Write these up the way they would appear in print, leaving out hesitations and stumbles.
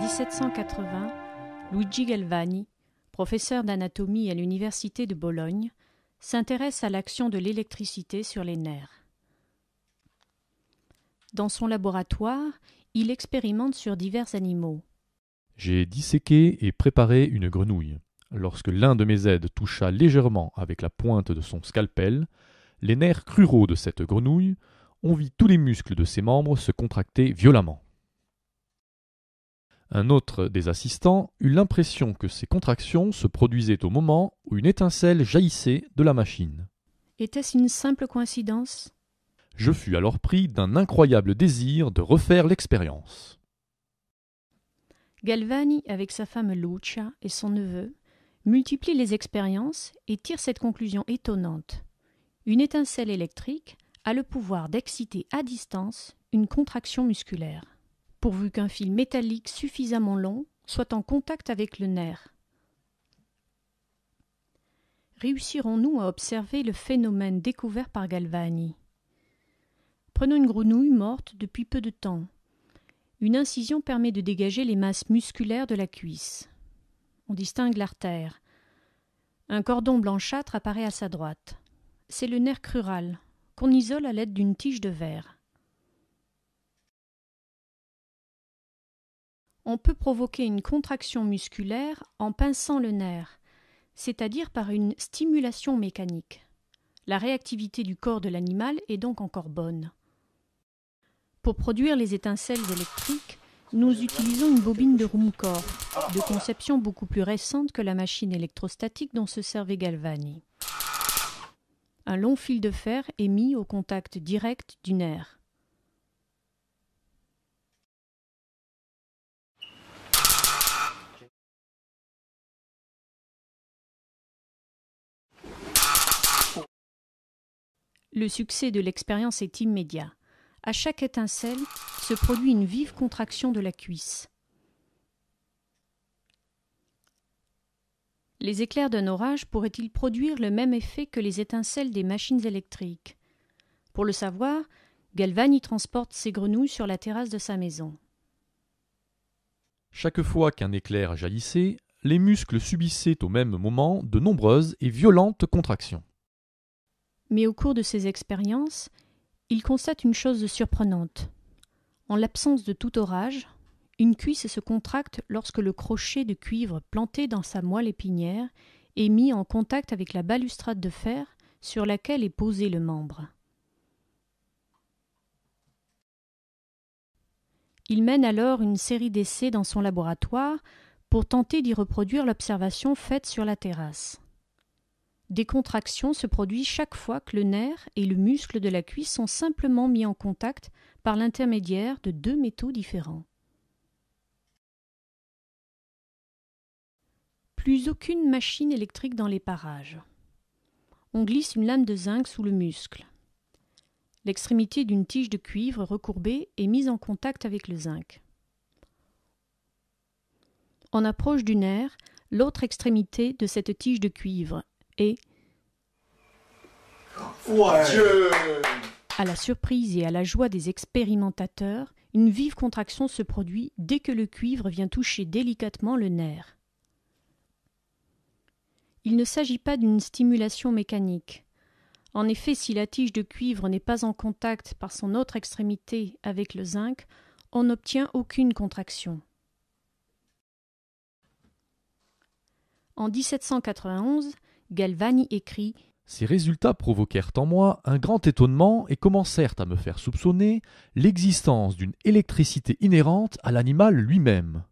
1780, Luigi Galvani, professeur d'anatomie à l'université de Bologne, s'intéresse à l'action de l'électricité sur les nerfs. Dans son laboratoire, il expérimente sur divers animaux. J'ai disséqué et préparé une grenouille. Lorsque l'un de mes aides toucha légèrement avec la pointe de son scalpel, les nerfs cruraux de cette grenouille, on vit tous les muscles de ses membres se contracter violemment. Un autre des assistants eut l'impression que ces contractions se produisaient au moment où une étincelle jaillissait de la machine. Était-ce une simple coïncidence ? Je fus alors pris d'un incroyable désir de refaire l'expérience. Galvani, avec sa femme Lucia et son neveu, multiplie les expériences et tire cette conclusion étonnante. Une étincelle électrique a le pouvoir d'exciter à distance une contraction musculaire, pourvu qu'un fil métallique suffisamment long soit en contact avec le nerf. Réussirons-nous à observer le phénomène découvert par Galvani ? Prenons une grenouille morte depuis peu de temps. Une incision permet de dégager les masses musculaires de la cuisse. On distingue l'artère. Un cordon blanchâtre apparaît à sa droite. C'est le nerf crural, qu'on isole à l'aide d'une tige de verre. On peut provoquer une contraction musculaire en pinçant le nerf, c'est-à-dire par une stimulation mécanique. La réactivité du corps de l'animal est donc encore bonne. Pour produire les étincelles électriques, nous utilisons une bobine de Rumcore, de conception beaucoup plus récente que la machine électrostatique dont se servait Galvani. Un long fil de fer est mis au contact direct du nerf. Le succès de l'expérience est immédiat. À chaque étincelle se produit une vive contraction de la cuisse. Les éclairs d'un orage pourraient-ils produire le même effet que les étincelles des machines électriques ? Pour le savoir, Galvani transporte ses grenouilles sur la terrasse de sa maison. Chaque fois qu'un éclair jaillissait, les muscles subissaient au même moment de nombreuses et violentes contractions. Mais au cours de ces expériences, il constate une chose surprenante. En l'absence de tout orage, une cuisse se contracte lorsque le crochet de cuivre planté dans sa moelle épinière est mis en contact avec la balustrade de fer sur laquelle est posé le membre. Il mène alors une série d'essais dans son laboratoire pour tenter d'y reproduire l'observation faite sur la terrasse. Des contractions se produisent chaque fois que le nerf et le muscle de la cuisse sont simplement mis en contact par l'intermédiaire de deux métaux différents. Plus aucune machine électrique dans les parages. On glisse une lame de zinc sous le muscle. L'extrémité d'une tige de cuivre recourbée est mise en contact avec le zinc. On approche du nerf l'autre extrémité de cette tige de cuivre et, à la surprise et à la joie des expérimentateurs, une vive contraction se produit dès que le cuivre vient toucher délicatement le nerf. Il ne s'agit pas d'une stimulation mécanique. En effet, si la tige de cuivre n'est pas en contact par son autre extrémité avec le zinc, on n'obtient aucune contraction. En 1791, Galvani écrit « Ces résultats provoquèrent en moi un grand étonnement et commencèrent à me faire soupçonner l'existence d'une électricité inhérente à l'animal lui-même. »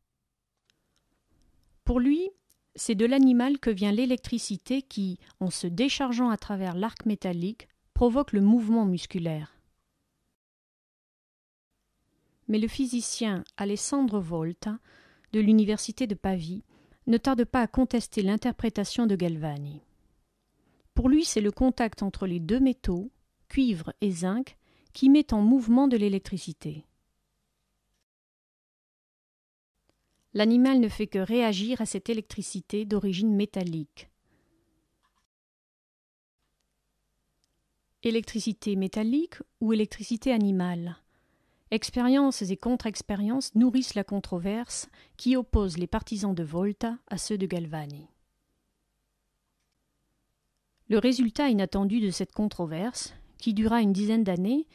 Pour lui, c'est de l'animal que vient l'électricité qui, en se déchargeant à travers l'arc métallique, provoque le mouvement musculaire. Mais le physicien Alessandro Volta, de l'université de Pavie, ne tarde pas à contester l'interprétation de Galvani. Pour lui, c'est le contact entre les deux métaux, cuivre et zinc, qui met en mouvement de l'électricité. L'animal ne fait que réagir à cette électricité d'origine métallique. Électricité métallique ou électricité animale ? Expériences et contre-expériences nourrissent la controverse qui oppose les partisans de Volta à ceux de Galvani. Le résultat inattendu de cette controverse, qui dura une dizaine d'années,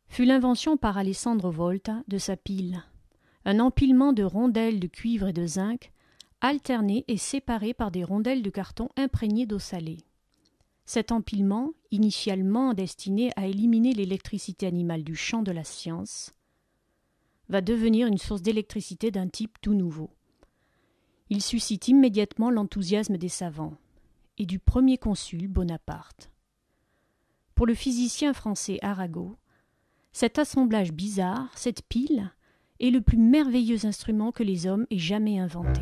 fut l'invention par Alessandro Volta de sa pile, un empilement de rondelles de cuivre et de zinc, alternées et séparées par des rondelles de carton imprégnées d'eau salée. Cet empilement, initialement destiné à éliminer l'électricité animale du champ de la science, va devenir une source d'électricité d'un type tout nouveau. Il suscite immédiatement l'enthousiasme des savants et du premier consul Bonaparte. Pour le physicien français Arago, cet assemblage bizarre, cette pile, est le plus merveilleux instrument que les hommes aient jamais inventé.